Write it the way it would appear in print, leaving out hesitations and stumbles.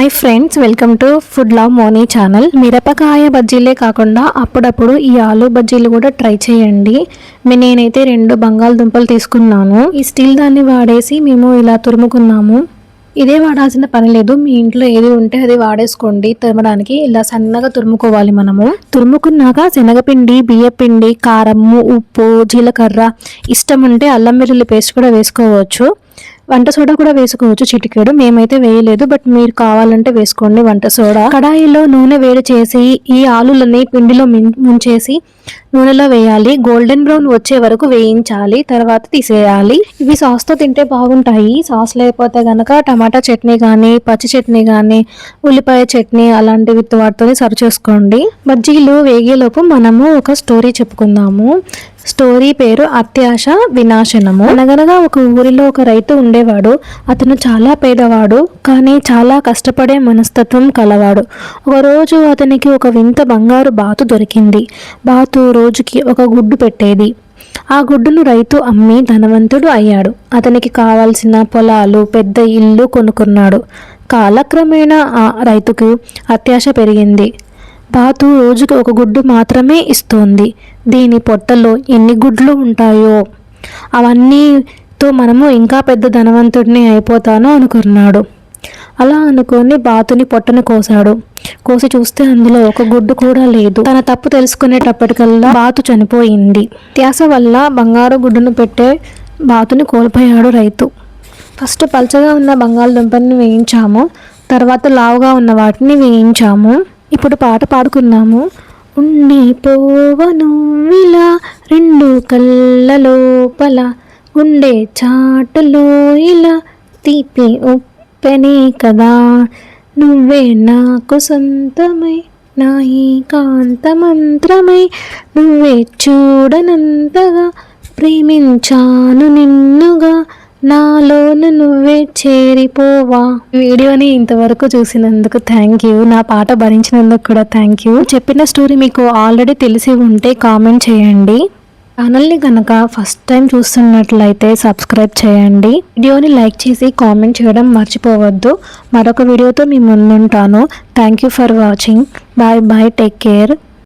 Hi friends, welcome to food love Moni channel. మిరపకాయ బజ్జీలే కాకుండా అప్పుడప్పుడు ఈ ఆలు బజ్జీలు కూడా ట్రై చేయండి. నేనైతే 2 బంగాళదుంపలు తీసుకున్నాను. ఈ స్టీల్ దాన్ని వాడేసి మేము ఇలా తురుముకున్నాము. ఇదే వాడాల్సిన పని లేదు, మీ ఇంట్లో ఏది ఉంటే అది వాడేసుకోండి. తురమడానికి ఇలా సన్నగా తురుముకోవాలి. మనము తురుముకున్నాక శనగపిండి, బియ్యపిండి, కారము, ఉప్పు, జీలకర్ర, ఇష్టం ఉంటే అల్లం వెల్లుల్లి పేస్ట్ కూడా వేసుకోవచ్చు. వంట సోడా కూడా వేసుకోవచ్చు, చిటికెడు. మేమైతే వేయలేదు, బట్ మీరు కావాలంటే వేసుకోండి వంట సోడా. కడాయిలో నూనె వేడి చేసి ఈ ఆలులని పిండిలో ముంచేసి నూనెలో వేయాలి. గోల్డెన్ బ్రౌన్ వచ్చే వరకు వేయించాలి, తర్వాత తీసేయాలి. ఇవి సాస్తో తింటే బాగుంటాయి. సాస్ లేకపోతే గనక టమాటా చట్నీ కానీ, పచ్చి చట్నీ కానీ, ఉల్లిపాయ చట్నీ అలాంటివి వాటితో సర్వ్ చేసుకోండి. బజ్జీలు వేగేలోపు మనము ఒక స్టోరీ చెప్పుకుందాము. స్టోరీ పేరు అత్యాశ వినాశనము. అనగనగా ఒక ఊరిలో ఒక రైతు ఉండేవాడు. అతను చాలా పేదవాడు, కానీ చాలా కష్టపడే మనస్తత్వం కలవాడు. ఒకరోజు అతనికి ఒక వింత బంగారు బాతు దొరికింది. బాతు రోజుకి ఒక గుడ్డు పెట్టేది. ఆ గుడ్డును రైతు అమ్మి ధనవంతుడు అయ్యాడు. అతనికి కావాల్సిన పొలాలు, పెద్ద ఇల్లు కొనుక్కున్నాడు. కాలక్రమేణా ఆ రైతుకు అత్యాశ పెరిగింది. బాతు రోజుకి ఒక గుడ్డు మాత్రమే ఇస్తోంది. దీని పొట్టలో ఎన్ని గుడ్లు ఉంటాయో, అవన్నీతో మనము ఇంకా పెద్ద ధనవంతుడిని అయిపోతాను అనుకున్నాడు. అలా అనుకొని బాతుని పొట్టను కోసాడు. కోసి చూస్తే అందులో ఒక గుడ్డు కూడా లేదు. తన తప్పు తెలుసుకునేటప్పటికల్లా బాతు చనిపోయింది. త్యాస వల్ల బంగారు గుడ్డును పెట్టే బాతుని కోల్పోయాడు రైతు. ఫస్ట్ పల్చగా ఉన్న బంగాళదుంపని వేయించాము, తర్వాత లావుగా ఉన్న వాటిని వేయించాము. ఇప్పుడు పాట పాడుకున్నాము. ఉండిపోవను ఇలా 2 కళ్ళ లోపల, గుండె చాటులో ఇలా తీపి ఉప్పెనే కదా, నువ్వే నాకు సొంతమై నా ఏకాంత మంత్రమై, నువ్వే చూడనంతగా ప్రేమించాను నిన్నుగా, నాలోను నువ్వే చేరిపోవా. వీడియోని ఇంతవరకు చూసినందుకు థ్యాంక్ యూ. నా పాట భరించినందుకు కూడా థ్యాంక్ యూ. చెప్పిన స్టోరీ మీకు ఆల్రెడీ తెలిసి ఉంటే కామెంట్ చేయండి. ఛానల్ని కనుక ఫస్ట్ టైం చూస్తున్నట్లయితే సబ్స్క్రైబ్ చేయండి. వీడియోని లైక్ చేసి కామెంట్ చేయడం మర్చిపోవద్దు. మరొక వీడియోతో మీ ముందుంటాను. Thank you for watching. Bye bye, take care.